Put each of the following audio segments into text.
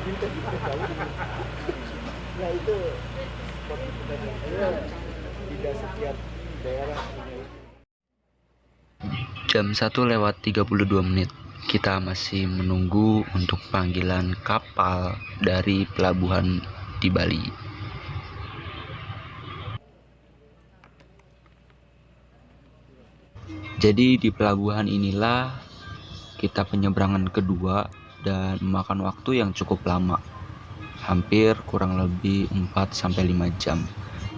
Nah itu tidak setiap daerah punya. Jam 1:32, kita masih menunggu untuk panggilan kapal dari pelabuhan di Bali. Jadi di pelabuhan inilah kita penyeberangan kedua dan memakan waktu yang cukup lama, hampir kurang lebih 4-5 jam.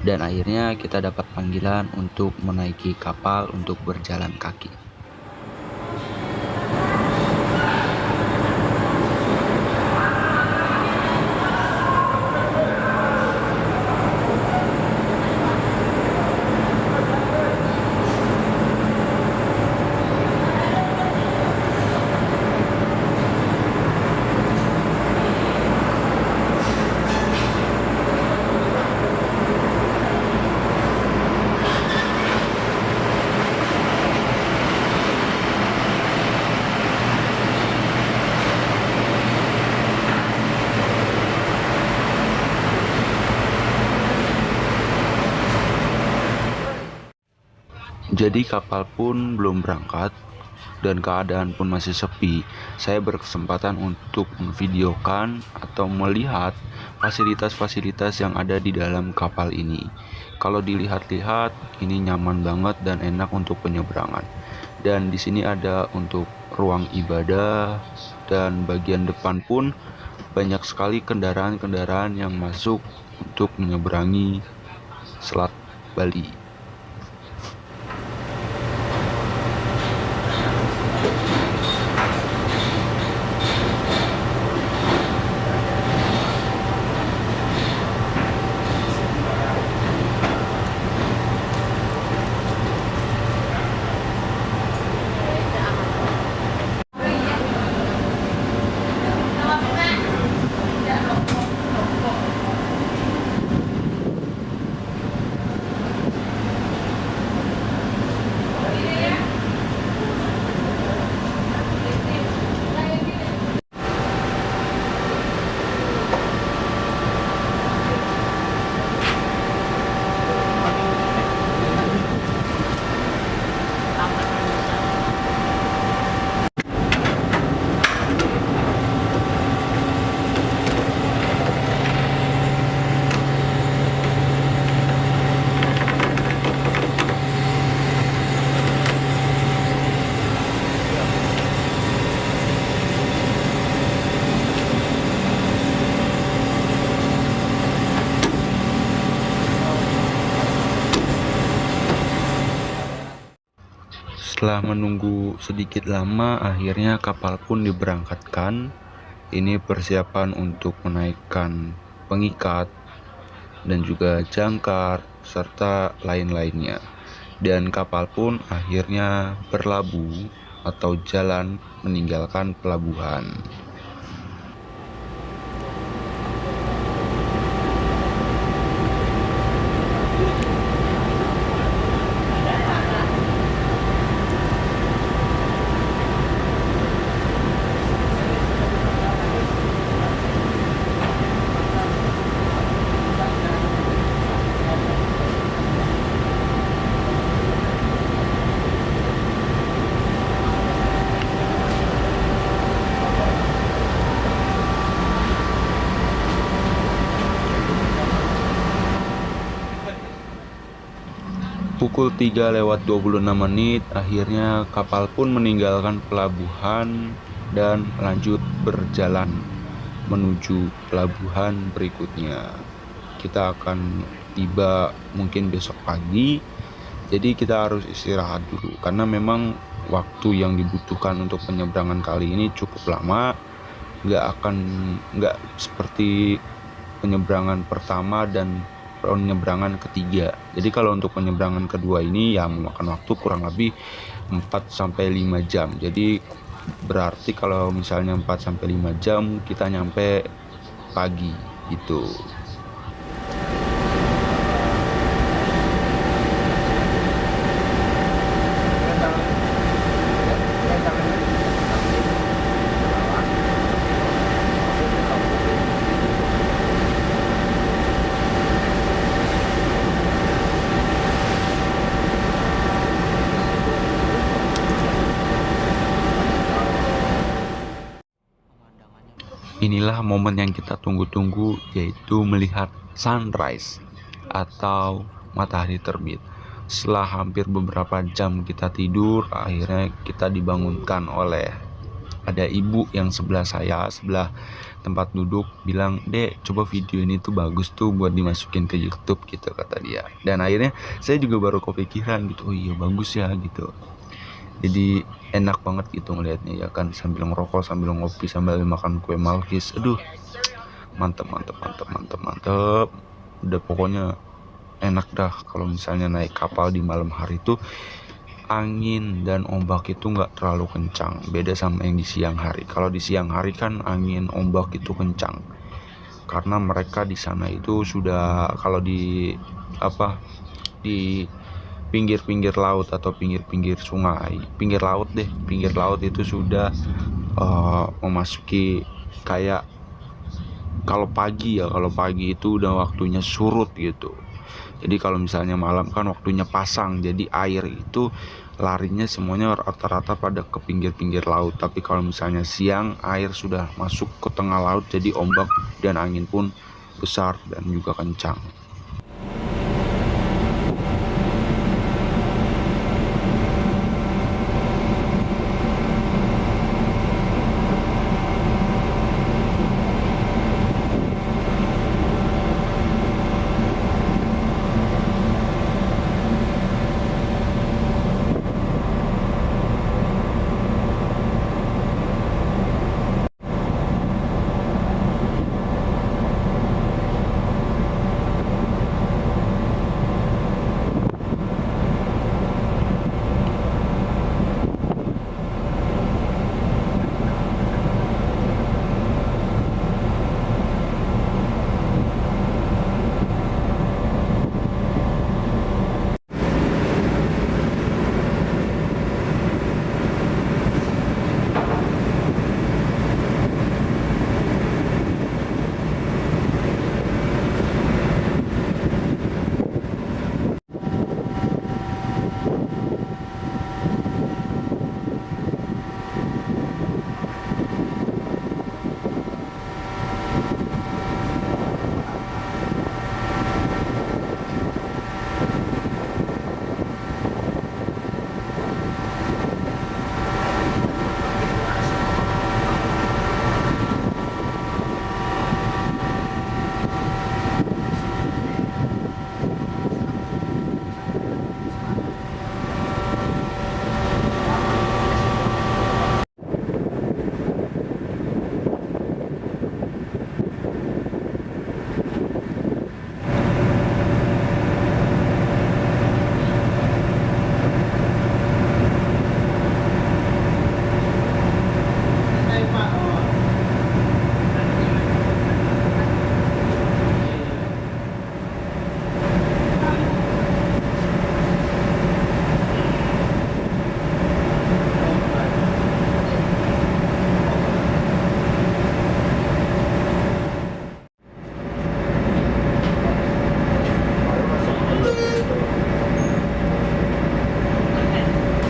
Dan akhirnya kita dapat panggilan untuk menaiki kapal untuk berjalan kaki. Jadi kapal pun belum berangkat dan keadaan pun masih sepi. Saya berkesempatan untuk memvideokan atau melihat fasilitas-fasilitas yang ada di dalam kapal ini. Kalau dilihat-lihat, ini nyaman banget dan enak untuk penyeberangan. Dan di sini ada untuk ruang ibadah, dan bagian depan pun banyak sekali kendaraan-kendaraan yang masuk untuk menyeberangi Selat Bali. Setelah menunggu sedikit lama, akhirnya kapal pun diberangkatkan. Ini persiapan untuk menaikkan pengikat dan juga jangkar serta lain-lainnya. Dan kapal pun akhirnya berlabuh atau jalan meninggalkan pelabuhan. Pukul 3:26, akhirnya kapal pun meninggalkan pelabuhan dan lanjut berjalan menuju pelabuhan berikutnya. Kita akan tiba mungkin besok pagi, jadi kita harus istirahat dulu karena memang waktu yang dibutuhkan untuk penyeberangan kali ini cukup lama. Nggak seperti penyeberangan pertama dan penyeberangan ketiga. Jadi kalau untuk penyeberangan kedua ini ya memakan waktu kurang lebih 4-5 jam. Jadi berarti kalau misalnya 4-5 jam kita nyampe pagi gitu. inilah momen yang kita tunggu-tunggu, yaitu melihat sunrise atau matahari terbit. Setelah hampir beberapa jam kita tidur, akhirnya kita dibangunkan oleh ada ibu yang sebelah saya, sebelah tempat duduk, bilang, "Dek, coba video ini tuh bagus tuh buat dimasukin ke YouTube," gitu kata dia. Dan akhirnya saya juga baru kepikiran gitu, oh iya bagus ya gitu. Jadi enak banget gitu ngelihatnya ya kan, sambil ngerokok, sambil ngopi, sambil makan kue Malkis. Aduh, mantep. Udah pokoknya enak dah kalau misalnya naik kapal di malam hari itu. Angin dan ombak itu nggak terlalu kencang, beda sama yang di siang hari. Kalau di siang hari kan angin ombak itu kencang, karena mereka di sana itu sudah, kalau di di pinggir-pinggir laut atau pinggir-pinggir sungai, pinggir laut itu sudah memasuki kayak, kalau pagi itu udah waktunya surut gitu. Jadi kalau misalnya malam kan waktunya pasang, jadi air itu larinya semuanya rata-rata pada ke pinggir-pinggir laut. Tapi kalau misalnya siang, air sudah masuk ke tengah laut, jadi ombak dan angin pun besar dan juga kencang.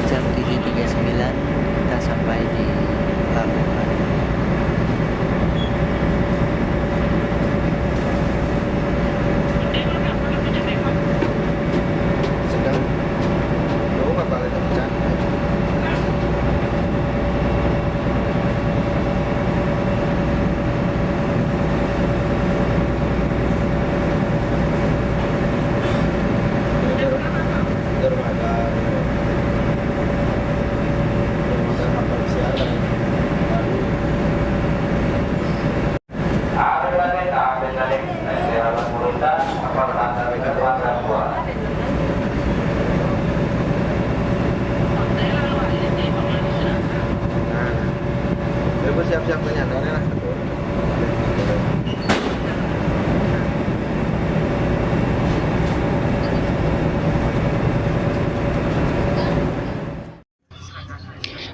Jam 7.39 kita sampai di pelabuhan. Sedang jauh nggak balik ke Candi. Dermaga kapal siaran baru. Nah, bersiap-siap penyandarannya lah.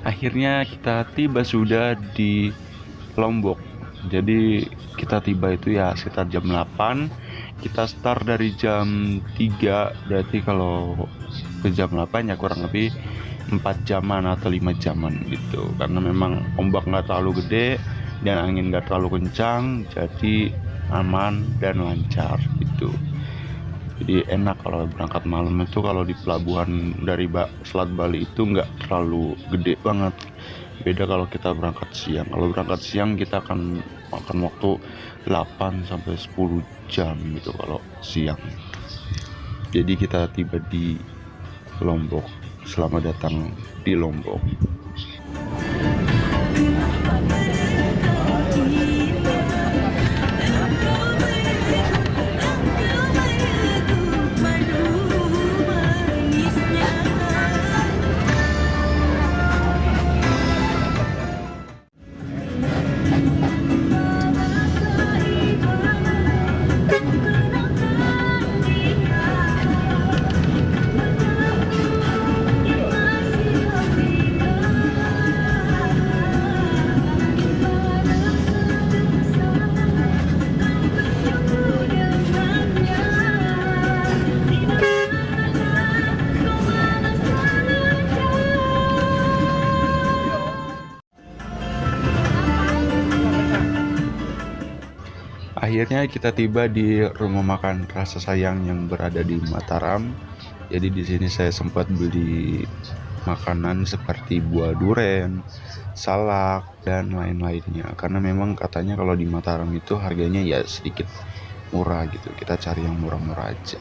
Akhirnya kita tiba sudah di Lombok. Jadi kita tiba itu ya sekitar jam 8. Kita start dari jam 3. Berarti kalau ke jam 8 ya kurang lebih 4 jaman atau 5 jaman gitu. Karena memang ombak nggak terlalu gede dan angin gak terlalu kencang, jadi aman dan lancar gitu. Jadi enak kalau berangkat malam itu. Kalau di pelabuhan dari Selat Bali itu nggak terlalu gede banget. Beda kalau kita berangkat siang. Kalau berangkat siang kita akan makan waktu 8 sampai 10 jam gitu kalau siang. Jadi kita tiba di Lombok. Selamat datang di Lombok. Akhirnya kita tiba di rumah makan Rasa Sayang yang berada di Mataram. Jadi di sini saya sempat beli makanan seperti buah duren, salak, dan lain-lainnya. Karena memang katanya kalau di Mataram itu harganya ya sedikit murah gitu. Kita cari yang murah-murah aja.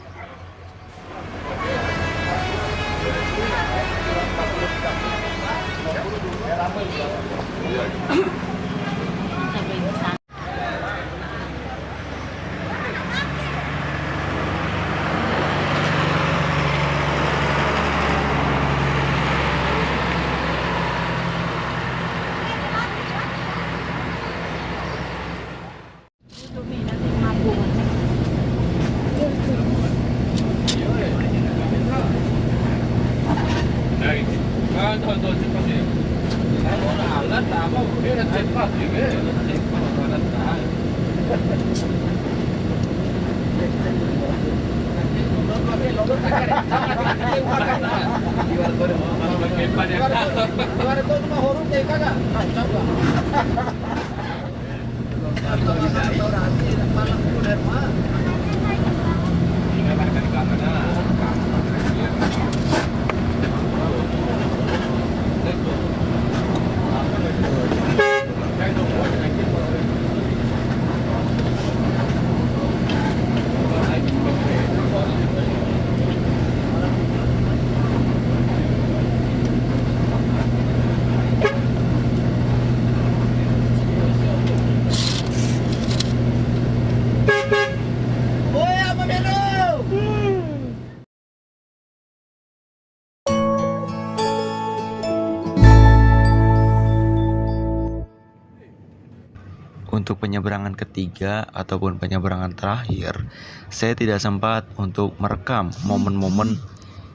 Untuk penyeberangan ketiga ataupun penyeberangan terakhir, saya tidak sempat untuk merekam momen-momen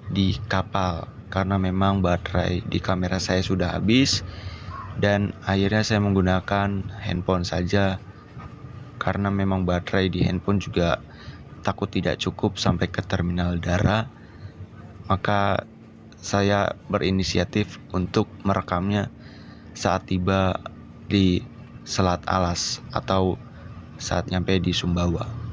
di kapal karena memang baterai di kamera saya sudah habis, dan akhirnya saya menggunakan handphone saja karena memang baterai di handphone juga takut tidak cukup sampai ke terminal Dara. Maka saya berinisiatif untuk merekamnya saat tiba di Selat Alas atau saat nyampe di Sumbawa.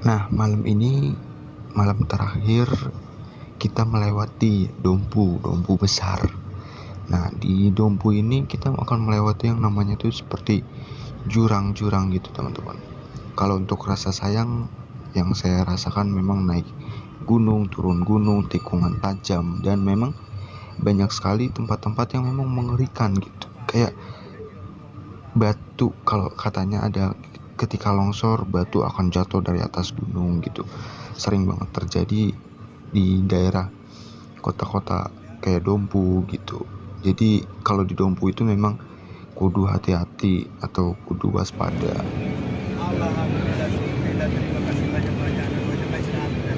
Nah, malam ini malam terakhir kita melewati Dompu besar. Nah, di Dompu ini kita akan melewati yang namanya tuh seperti jurang-jurang gitu, teman-teman. Kalau untuk rasa sayang yang saya rasakan memang naik gunung, turun gunung, tikungan tajam, dan memang banyak sekali tempat-tempat yang memang mengerikan gitu. Kayak batu, kalau katanya ada ketika longsor batu akan jatuh dari atas gunung gitu. Sering banget terjadi di daerah kota-kota kayak Dompu gitu. Jadi kalau di Dompu itu memang kudu hati-hati atau kudu waspada. Alhamdulillah, syukurillah, terima kasih banyak-banyak. Namanya istirahat dan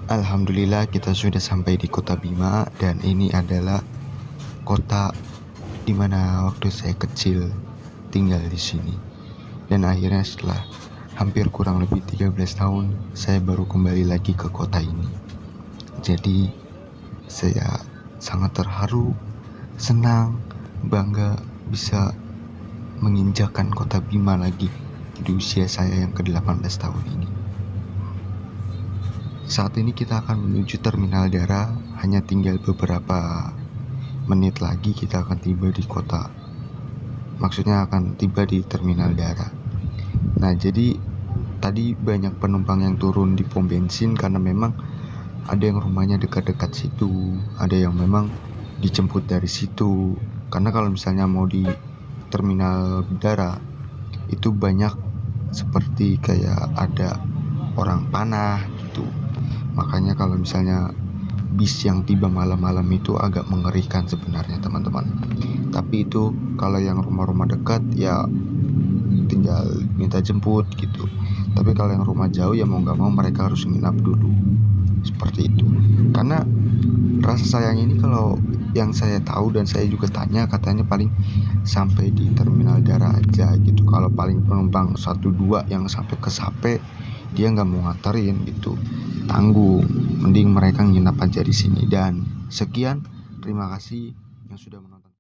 Alhamdulillah kita sudah sampai di Kota Bima, dan ini adalah kota dimana waktu saya kecil tinggal di sini. Dan akhirnya setelah hampir kurang lebih 13 tahun saya baru kembali lagi ke kota ini. Jadi saya sangat terharu, senang, bangga bisa menginjakan Kota Bima lagi di usia saya yang ke-18 tahun ini. Saat ini kita akan menuju Terminal Dara, hanya tinggal beberapa menit lagi kita akan tiba di kota. Maksudnya akan tiba di Terminal Dara. Nah, jadi tadi banyak penumpang yang turun di pom bensin karena memang ada yang rumahnya dekat-dekat situ, ada yang memang dijemput dari situ. Karena kalau misalnya mau di Terminal Dara itu banyak seperti kayak ada orang panah gitu. Makanya kalau misalnya bis yang tiba malam-malam itu agak mengerikan sebenarnya, teman-teman. Tapi itu kalau yang rumah-rumah dekat ya tinggal minta jemput gitu. Tapi kalau yang rumah jauh ya mau nggak mau mereka harus nginap dulu, seperti itu. Karena rasa sayang ini kalau yang saya tahu dan saya juga tanya, katanya paling sampai di Terminal Dara aja gitu. Kalau paling penumpang 1-2 yang sampai ke Sape, dia nggak mau nganterin gitu, tanggung, mending mereka nginap aja di sini. Dan sekian, terima kasih yang sudah menonton.